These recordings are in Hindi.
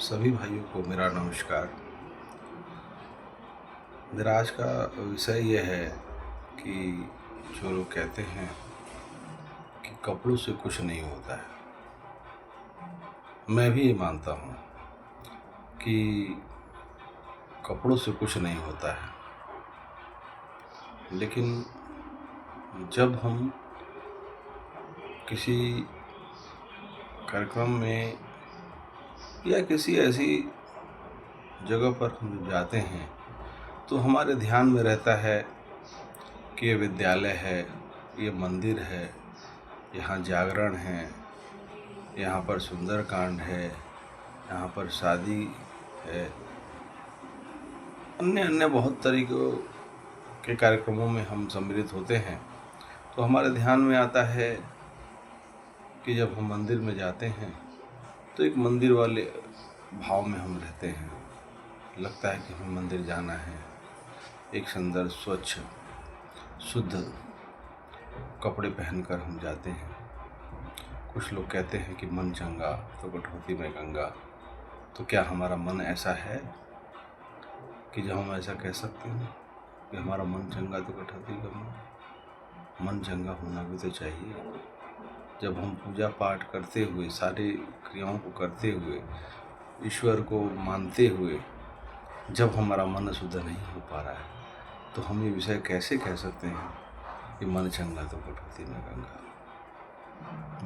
सभी भाइयों को मेरा नमस्कार। मेरा आज का विषय यह है कि जो लोग कहते हैं कि कपड़ों से कुछ नहीं होता है, मैं भी ये मानता हूँ कि कपड़ों से कुछ नहीं होता है। लेकिन जब हम किसी कार्यक्रम में या किसी ऐसी जगह पर हम जाते हैं तो हमारे ध्यान में रहता है कि ये विद्यालय है, ये मंदिर है, यहाँ जागरण है, यहाँ पर सुंदरकांड है, यहाँ पर शादी है, अन्य अन्य बहुत तरीक़ों के कार्यक्रमों में हम सम्मिलित होते हैं। तो हमारे ध्यान में आता है कि जब हम मंदिर में जाते हैं तो एक मंदिर वाले भाव में हम रहते हैं। लगता है कि हमें मंदिर जाना है, एक सुंदर स्वच्छ शुद्ध कपड़े पहनकर हम जाते हैं। कुछ लोग कहते हैं कि मन चंगा तो कटौती में गंगा। तो क्या हमारा मन ऐसा है कि जब हम ऐसा कह सकते हैं कि हमारा मन चंगा तो कटौती गंगा? मन चंगा होना भी तो चाहिए। जब हम पूजा पाठ करते हुए, सारी क्रियाओं को करते हुए, ईश्वर को मानते हुए जब हमारा मन शुद्ध नहीं हो पा रहा है तो हम ये विषय कैसे कह सकते हैं कि मन चंगा तो कटौती में गंगा?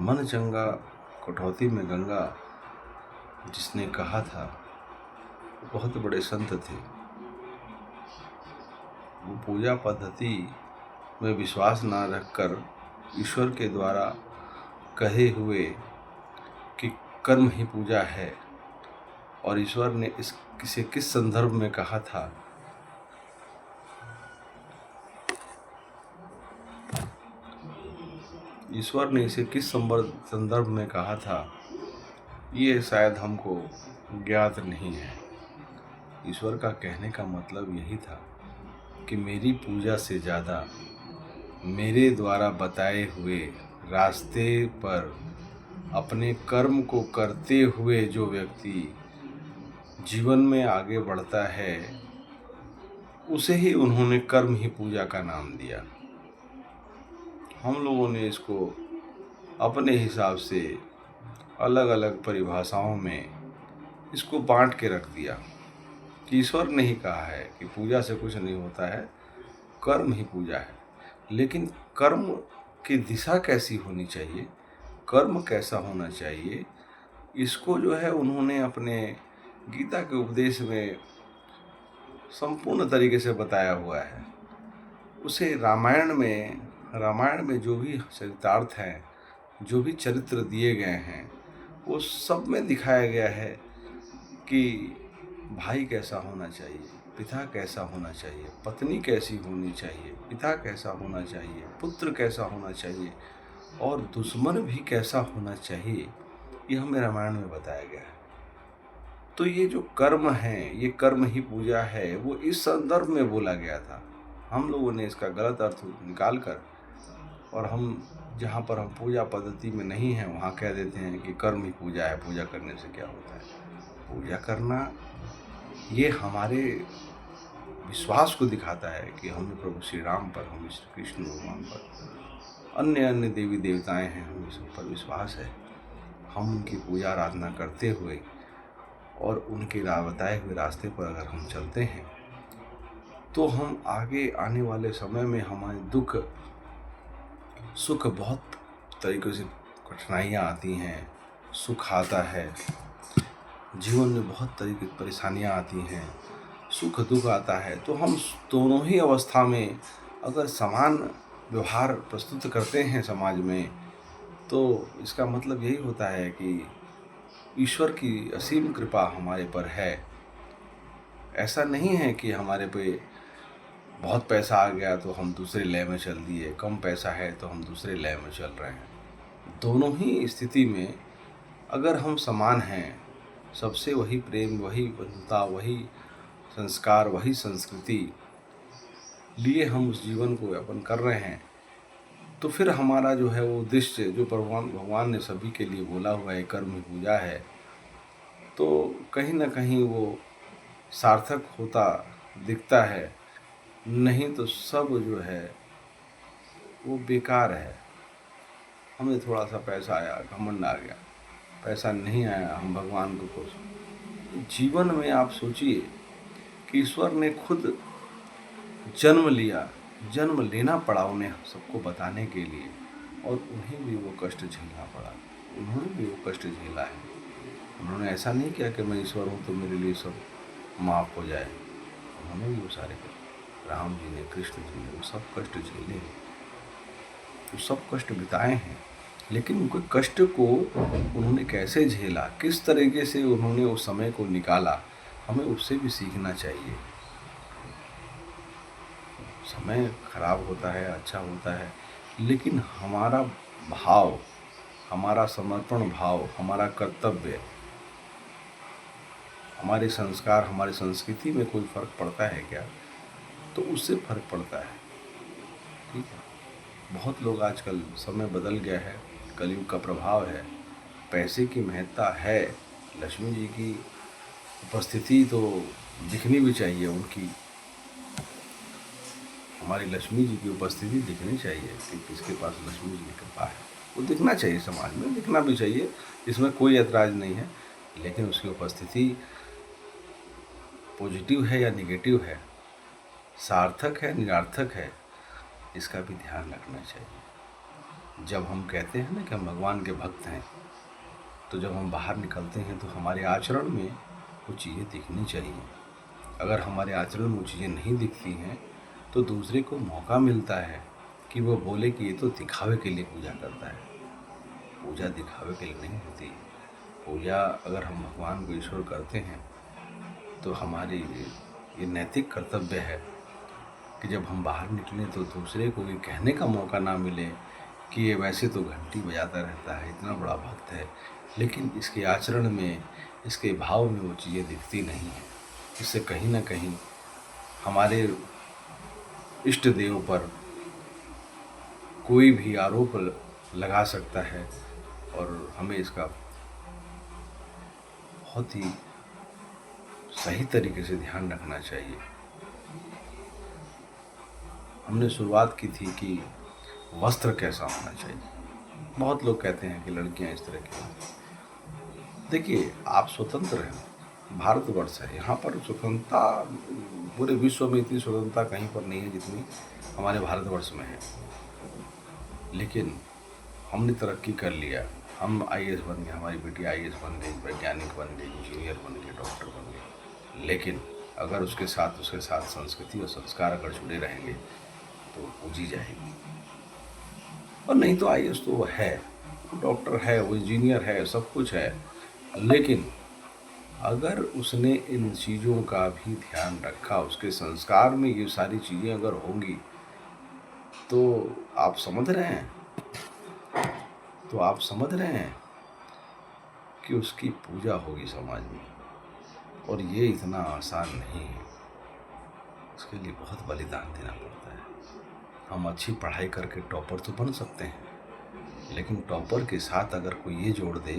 मन चंगा कटौती में गंगा जिसने कहा था वो बहुत बड़े संत थे। वो पूजा पद्धति में विश्वास ना रखकर ईश्वर के द्वारा कहे हुए कि कर्म ही पूजा है, और ईश्वर ने इसे किस संदर्भ में कहा था, ईश्वर ने इसे किस संदर्भ में कहा था, ये शायद हमको ज्ञात नहीं है। ईश्वर का कहने का मतलब यही था कि मेरी पूजा से ज़्यादा मेरे द्वारा बताए हुए रास्ते पर अपने कर्म को करते हुए जो व्यक्ति जीवन में आगे बढ़ता है उसे ही उन्होंने कर्म ही पूजा का नाम दिया। हम लोगों ने इसको अपने हिसाब से अलग अलग परिभाषाओं में इसको बांट के रख दिया कि ईश्वर ने ही कहा है कि पूजा से कुछ नहीं होता है, कर्म ही पूजा है। लेकिन कर्म की दिशा कैसी होनी चाहिए, कर्म कैसा होना चाहिए, इसको जो है उन्होंने अपने गीता के उपदेश में संपूर्ण तरीके से बताया हुआ है। उसे रामायण में जो भी चरितार्थ हैं, जो भी चरित्र दिए गए हैं, वो सब में दिखाया गया है कि भाई कैसा होना चाहिए, पिता कैसा होना चाहिए, पत्नी कैसी होनी चाहिए, पिता कैसा होना चाहिए, पुत्र कैसा होना चाहिए और दुश्मन भी कैसा होना चाहिए, ये हमें रामायण में बताया गया है। तो ये जो कर्म है, ये कर्म ही पूजा है, वो इस संदर्भ में बोला गया था। हम लोगों ने इसका गलत अर्थ निकाल कर और हम जहाँ पर हम पूजा पद्धति में नहीं हैं वहाँ कह देते हैं कि कर्म ही पूजा है, पूजा करने से क्या होता है। पूजा करना ये हमारे विश्वास को दिखाता है कि हमें प्रभु श्री राम पर, हमें श्री कृष्ण भगवान पर, अन्य अन्य देवी देवताएं हैं, हमें सब पर विश्वास है। हम उनकी पूजा आराधना करते हुए और उनके बताए हुए रास्ते पर अगर हम चलते हैं तो हम आगे आने वाले समय में हमारे दुख सुख बहुत तरीक़ों से कठिनाइयाँ आती हैं, सुख आता है, जीवन में बहुत तरीके की परेशानियाँ आती हैं, सुख दुख आता है। तो हम दोनों ही अवस्था में अगर समान व्यवहार प्रस्तुत करते हैं समाज में, तो इसका मतलब यही होता है कि ईश्वर की असीम कृपा हमारे पर है। ऐसा नहीं है कि हमारे पे बहुत पैसा आ गया तो हम दूसरे लय में चल दिए, कम पैसा है तो हम दूसरे लय में चल रहे हैं। दोनों ही स्थिति में अगर हम समान हैं, सबसे वही प्रेम, वही बंधुता, वही संस्कार, वही संस्कृति लिए हम उस जीवन को यापन कर रहे हैं, तो फिर हमारा जो है वो उद्देश्य जो भगवान ने सभी के लिए बोला हुआ है, कर्म ही पूजा है, तो कहीं ना कहीं वो सार्थक होता दिखता है, नहीं तो सब जो है वो बेकार है। हमें थोड़ा सा पैसा आया, घमंड आ गया, पैसा नहीं आया, हम भगवान को खुश। जीवन में आप सोचिए कि ईश्वर ने खुद जन्म लिया, जन्म लेना पड़ा उन्हें सबको बताने के लिए, और उन्हें भी वो कष्ट झेलना पड़ा, उन्होंने भी वो कष्ट झेला है। उन्होंने ऐसा नहीं किया कि मैं ईश्वर हूँ तो मेरे लिए सब माफ़ हो जाए। उन्होंने भी वो सारे कष्ट, राम जी ने, कृष्ण जी ने, वो सब कष्ट झेले हैं, वो सब कष्ट बिताए हैं। लेकिन उनके कष्ट को उन्होंने कैसे झेला, किस तरीके से उन्होंने उस समय को निकाला, हमें उससे भी सीखना चाहिए। समय खराब होता है, अच्छा होता है, लेकिन हमारा भाव, हमारा समर्पण भाव, हमारा कर्तव्य, हमारे संस्कार, हमारी संस्कृति में कोई फर्क पड़ता है क्या? तो उससे फर्क पड़ता है। ठीक है, बहुत लोग आजकल, समय बदल गया है, कलयुग का प्रभाव है, पैसे की महत्ता है, लक्ष्मी जी की उपस्थिति तो दिखनी भी चाहिए, उनकी, हमारी लक्ष्मी जी की उपस्थिति दिखनी चाहिए कि किसके पास लक्ष्मी जी की कृपा है, वो दिखना चाहिए, समाज में दिखना भी चाहिए, इसमें कोई ऐतराज़ नहीं है। लेकिन उसकी उपस्थिति पॉजिटिव है या निगेटिव है, सार्थक है निरर्थक है, इसका भी ध्यान रखना चाहिए। जब हम कहते हैं ना कि हम भगवान के भक्त हैं, तो जब हम बाहर निकलते हैं तो हमारे आचरण में वो चीज़ें दिखनी चाहिए। अगर हमारे आचरण में वो चीज़ें नहीं दिखती हैं तो दूसरे को मौका मिलता है कि वो बोले कि ये तो दिखावे के लिए पूजा करता है। पूजा दिखावे के लिए नहीं होती। पूजा अगर हम भगवान को, ईश्वर करते हैं, तो हमारी ये नैतिक कर्तव्य है कि जब हम बाहर निकलें तो दूसरे को ये कहने का मौका ना मिले कि ये वैसे तो घंटी बजाता रहता है, इतना बड़ा भक्त है, लेकिन इसके आचरण में, इसके भाव में वो चीज़ें दिखती नहीं हैं। इससे कहीं ना कहीं हमारे इष्ट देव पर कोई भी आरोप लगा सकता है, और हमें इसका बहुत ही सही तरीके से ध्यान रखना चाहिए। हमने शुरुआत की थी कि वस्त्र कैसा होना चाहिए। बहुत लोग कहते हैं कि लड़कियां इस तरह की हों। देखिए, आप स्वतंत्र हैं, भारतवर्ष है, यहाँ पर स्वतंत्रता, पूरे विश्व में इतनी स्वतंत्रता कहीं पर नहीं है जितनी हमारे भारतवर्ष में है। लेकिन हमने तरक्की कर लिया, हम आईएएस बन गए, हमारी बेटी आईएएस बन गई, वैज्ञानिक बन गई, इंजीनियर बन गई, डॉक्टर बन गई। लेकिन अगर उसके साथ संस्कृति और संस्कार अगर जुड़े रहेंगे तो पूजी जाएगी। और नहीं तो आईएएस तो वो है, वो डॉक्टर है, वो इंजीनियर है, सब कुछ है, लेकिन अगर उसने इन चीज़ों का भी ध्यान रखा, उसके संस्कार में ये सारी चीज़ें अगर होंगी, तो आप समझ रहे हैं, कि उसकी पूजा होगी समाज में। और ये इतना आसान नहीं है, उसके लिए बहुत बलिदान देना पड़ता है। हम अच्छी पढ़ाई करके टॉपर तो बन सकते हैं, लेकिन टॉपर के साथ अगर कोई ये जोड़ दे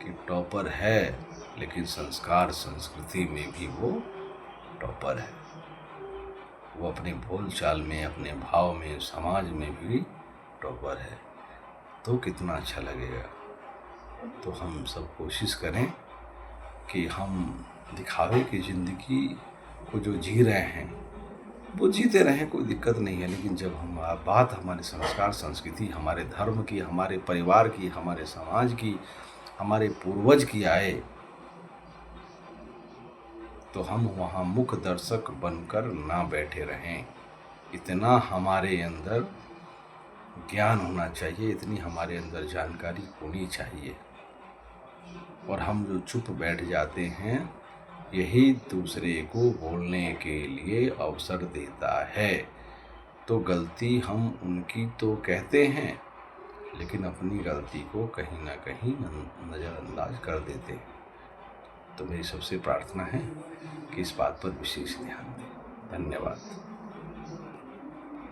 कि टॉपर है लेकिन संस्कार संस्कृति में भी वो टॉपर है, वो अपने बोल चाल में, अपने भाव में, समाज में भी टॉपर है, तो कितना अच्छा लगेगा। तो हम सब कोशिश करें कि हम दिखावे की ज़िंदगी को जो जी रहे हैं वो जीते रहें, कोई दिक्कत नहीं है। लेकिन जब हम बात हमारे संस्कार संस्कृति, हमारे धर्म की, हमारे परिवार की, हमारे समाज की, हमारे पूर्वज की आए, तो हम वहाँ मुख दर्शक बनकर ना बैठे रहें। इतना हमारे अंदर ज्ञान होना चाहिए, इतनी हमारे अंदर जानकारी होनी चाहिए। और हम जो चुप बैठ जाते हैं, यही दूसरे को बोलने के लिए अवसर देता है। तो गलती हम उनकी तो कहते हैं, लेकिन अपनी गलती को कहीं ना कहीं नज़रअंदाज कर देते हैं। तो मेरी सबसे प्रार्थना है कि इस बात पर विशेष ध्यान दें। धन्यवाद।